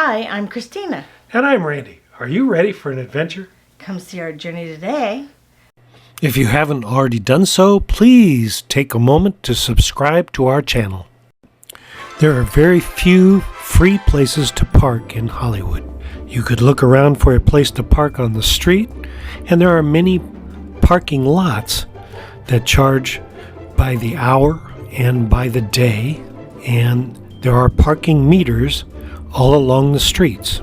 Hi, I'm Christina. And I'm Randy. Are you ready for an adventure? Come see our journey today. If you haven't already done so, please take a moment to subscribe to our channel. There are very few free places to park in Hollywood. You could look around for a place to park on the street, and there are many parking lots that charge by the hour and by the day, and there are parking meters all along the streets.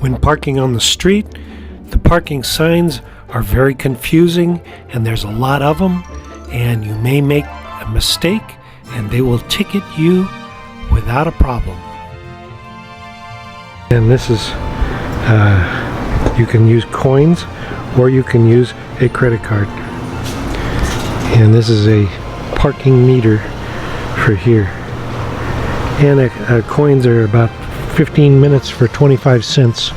When parking on the street, the parking signs are very confusing, and there's a lot of them, and you may make a mistake and they will ticket you without a problem. And this is you can use coins or you can use a credit card, and this is a parking meter for here, and coins are about 15 minutes for 25 cents.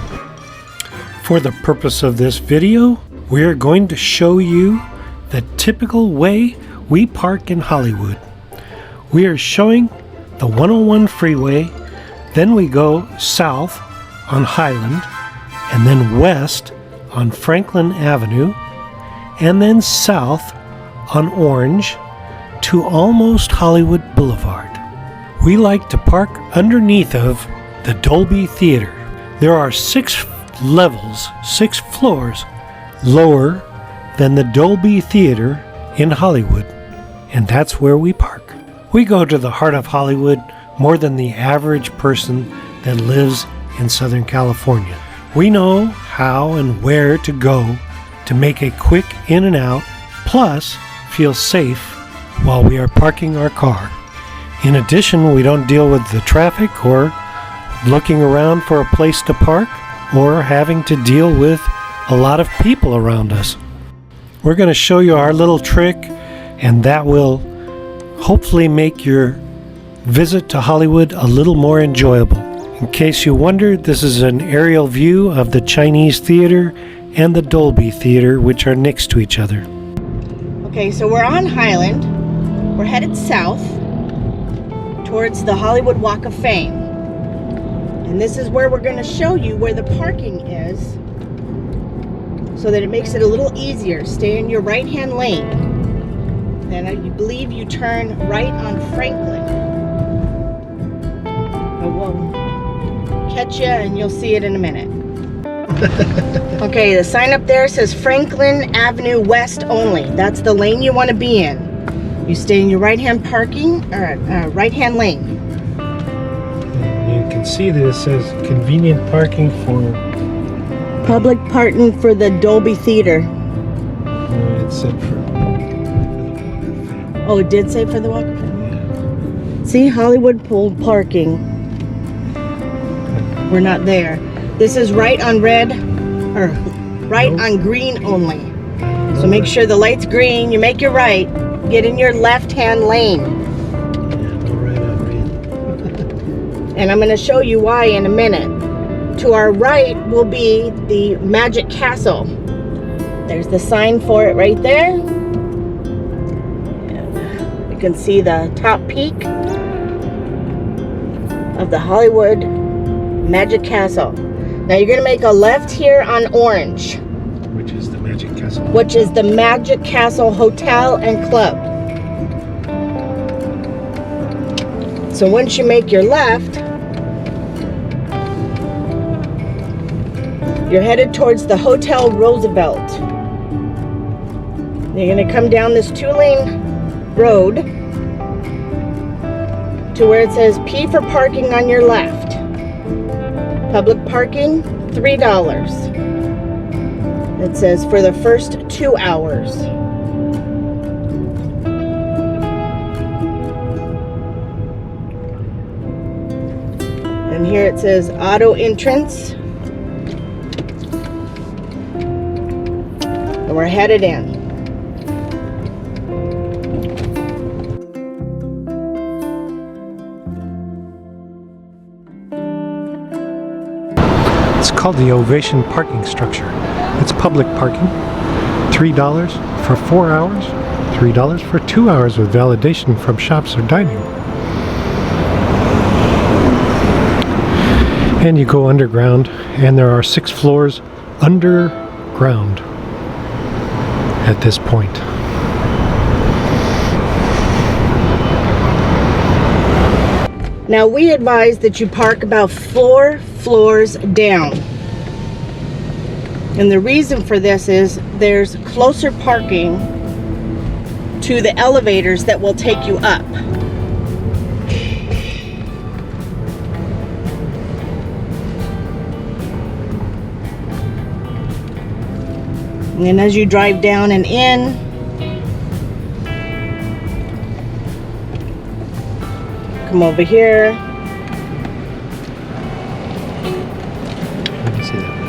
For the purpose of this video, we are going to show you the typical way we park in Hollywood. We are showing the 101 freeway, then we go south on Highland, and then west on Franklin Avenue, and then south on Orange to almost Hollywood Boulevard. We like to park underneath of the Dolby Theatre. There are 6 levels, 6 floors lower than the Dolby Theatre in Hollywood, and that's where we park. We go to the heart of Hollywood more than the average person that lives in Southern California. We know how and where to go to make a quick in and out, plus feel safe while we are parking our car. In addition, we don't deal with the traffic or looking around for a place to park or having to deal with a lot of people around us. We're going to show you our little trick, and that will hopefully make your visit to Hollywood a little more enjoyable. In case you wondered, this is an aerial view of the Chinese Theater and the Dolby Theater, which are next to each other. Okay, so we're on Highland. We're headed south towards the Hollywood Walk of Fame. And this is where we're going to show you where the parking is, so that it makes it a little easier. Stay in your right-hand lane. Then I believe you turn right on Franklin. We'll catch you and you'll see it in a minute. Okay, the sign up there says Franklin Avenue West only. That's the lane you want to be in. You stay in your right-hand parking, or right-hand lane. You can see that it says convenient parking for public parking for the Dolby Theater. It said for the Walk of Fame. Oh, it did say for the Walk of Fame? Yeah. See, Hollywood pool parking. We're not there. This is right on red, or right on green only. So make sure the light's green, you make your right, get in your left-hand lane. And I'm going to show you why in a minute. To our right will be the Magic Castle. There's the sign for it right there. You can see the top peak of the Hollywood Magic Castle. Now you're going to make a left here on Orange. Which is the Magic Castle. Which is the Magic Castle Hotel and Club. So once you make your left, you're headed towards the Hotel Roosevelt. You're going to come down this 2-lane road to where it says P for parking on your left. Public parking, $3. It says for the first 2 hours. And here it says auto entrance. And we're headed in. It's called the Ovation parking structure. It's public parking. $3 for 4 hours, $3 for 2 hours with validation from shops or dining. And you go underground, and there are 6 floors underground at this point. Now we advise that you park about 4 floors down. And the reason for this is there's closer parking to the elevators that will take you up. And then as you drive down and in, come over here. Let me see that.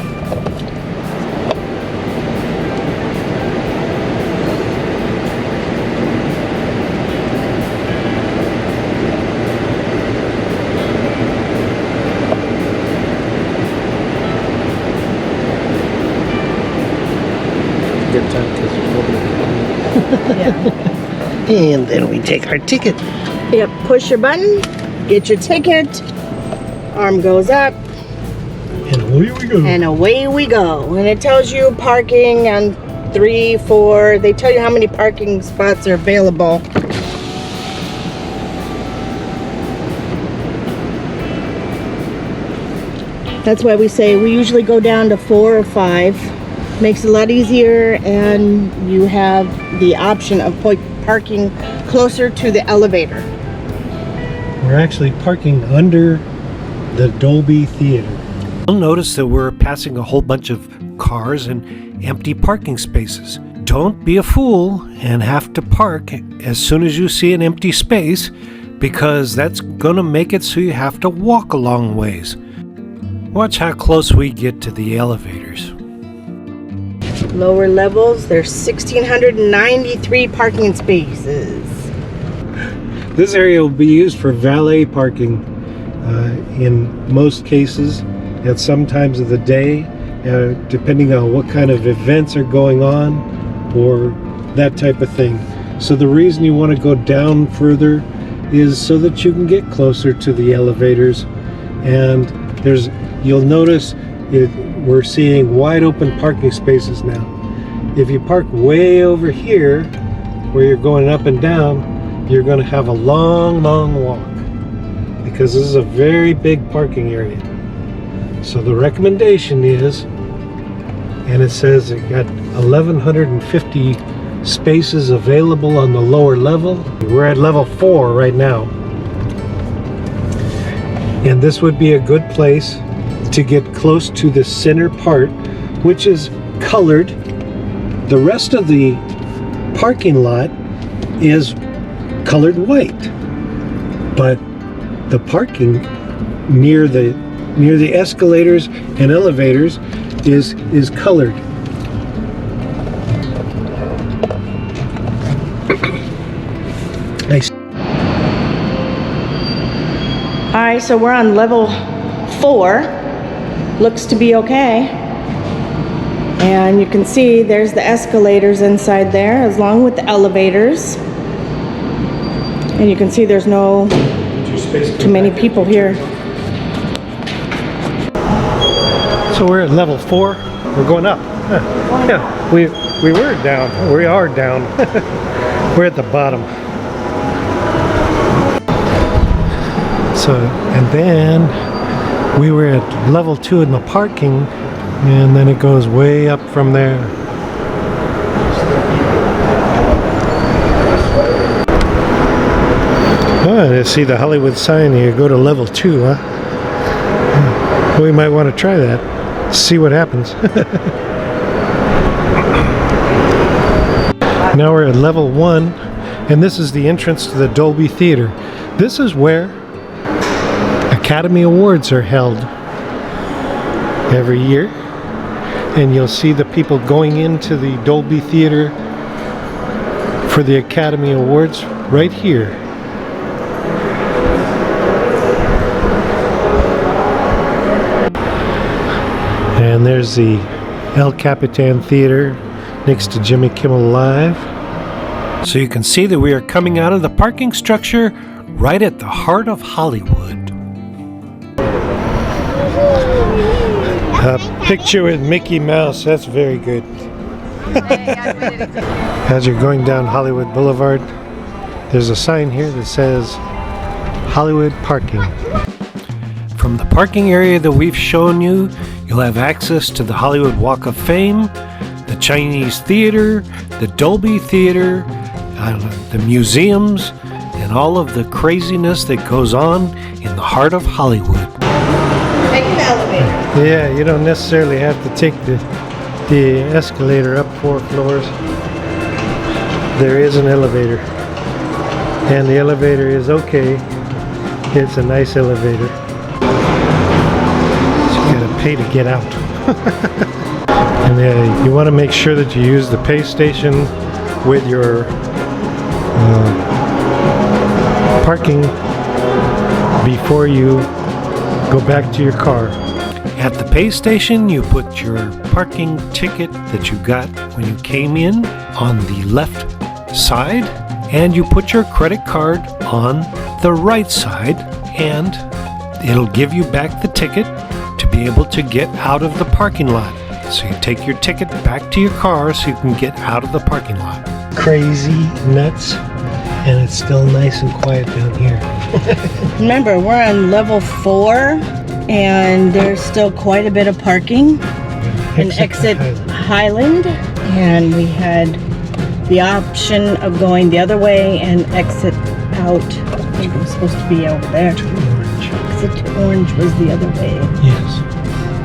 Good time because there's nobody. Yeah. And then we take our ticket. Yep, push your button, get your ticket, arm goes up, And away we go. and away we go. And it tells you parking on 3, 4, they tell you how many parking spots are available. That's why we say we usually go down to 4 or 5. Makes it a lot easier, and you have the option of parking closer to the elevator. We're actually parking under the Dolby Theatre. You'll notice that we're passing a whole bunch of cars and empty parking spaces. Don't be a fool and have to park as soon as you see an empty space, because that's gonna make it so you have to walk a long ways. Watch how close we get to the elevators. Lower levels, there's 1,693 parking spaces. This area will be used for valet parking in most cases at some times of the day, depending on what kind of events are going on or that type of thing. So the reason you want to go down further is so that you can get closer to the elevators. And you'll notice we're seeing wide open parking spaces now. If you park way over here where you're going up and down, you're going to have a long walk, because this is a very big parking area. So the recommendation is, and it says it got 1,150 spaces available on the lower level. We're at level 4 right now. And this would be a good place to get close to the center part, which is colored. The rest of the parking lot is colored white, but the parking near the escalators and elevators is colored. Nice. All right, so we're on level 4. Looks to be okay. And you can see there's the escalators inside there, along with the elevators. And you can see there's no too many people here. So we're at level 4. We're going up. Yeah, we were down. We are down. We're at the bottom. So, and then we were at level 2 in the parking, and then it goes way up from there. Oh, to see the Hollywood sign here, go to level 2, huh? We might want to try that. See what happens. Now we're at level 1, and this is the entrance to the Dolby Theatre. This is where Academy Awards are held every year, and you'll see the people going into the Dolby Theatre for the Academy Awards right here. And there's the El Capitan Theater next to Jimmy Kimmel Live. So you can see that we are coming out of the parking structure right at the heart of Hollywood. A picture with Mickey Mouse, that's very good. As you're going down Hollywood Boulevard, there's a sign here that says Hollywood Parking. From the parking area that we've shown you, you'll have access to the Hollywood Walk of Fame, the Chinese Theater, the Dolby Theatre, the museums, and all of the craziness that goes on in the heart of Hollywood. Take an elevator. Yeah, you don't necessarily have to take the escalator up 4 floors. There is an elevator, and the elevator is okay. It's a nice elevator. So you gotta pay to get out. And you want to make sure that you use the pay station with your parking before you go back to your car. At the pay station, you put your parking ticket that you got when you came in on the left side, and you put your credit card on the right side, and it'll give you back the ticket to be able to get out of the parking lot. So you take your ticket back to your car so you can get out of the parking lot. Crazy nuts, and it's still nice and quiet down here. Remember, we're on level 4, and there's still quite a bit of parking. And exit Highland, and we had the option of going the other way and exit out. I think it was supposed to be over there. Orange. Exit to Orange was the other way. Yes.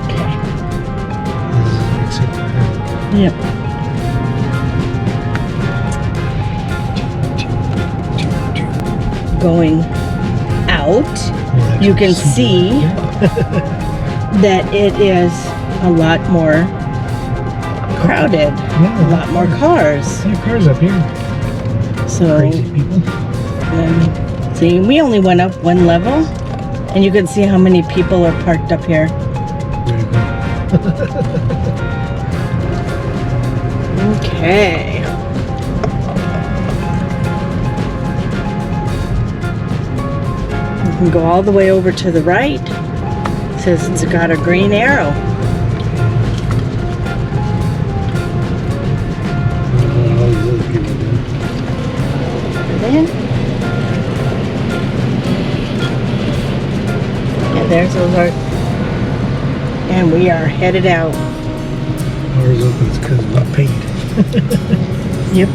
Okay. This is exit Highland. Yep. Going out, you can see that it is a lot more crowded, a lot more cars. There are cars up here. So, Crazy people. See, we only went up 1 level, and you can see how many people are parked up here. There you go. Okay. You can go all the way over to the right. It says it's got a green arrow. And there's those are, and we are headed out. Ours opens because we paid. Yep.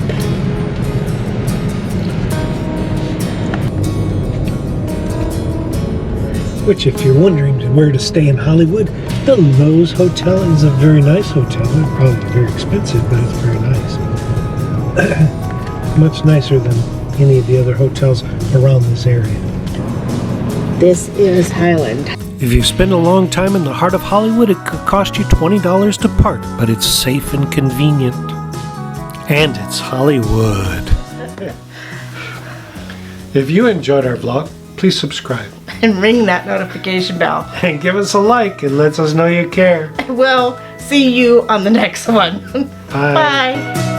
Which, if you're wondering where to stay in Hollywood, the Lowe's Hotel is a very nice hotel. It's probably very expensive, but it's very nice. Much nicer than any of the other hotels around this area. This is Highland. If you spend a long time in the heart of Hollywood, it could cost you $20 to park, but it's safe and convenient. And it's Hollywood. If you enjoyed our vlog, please subscribe. And ring that notification bell. And give us a like. It lets us know you care. We'll see you on the next one. Bye. Bye.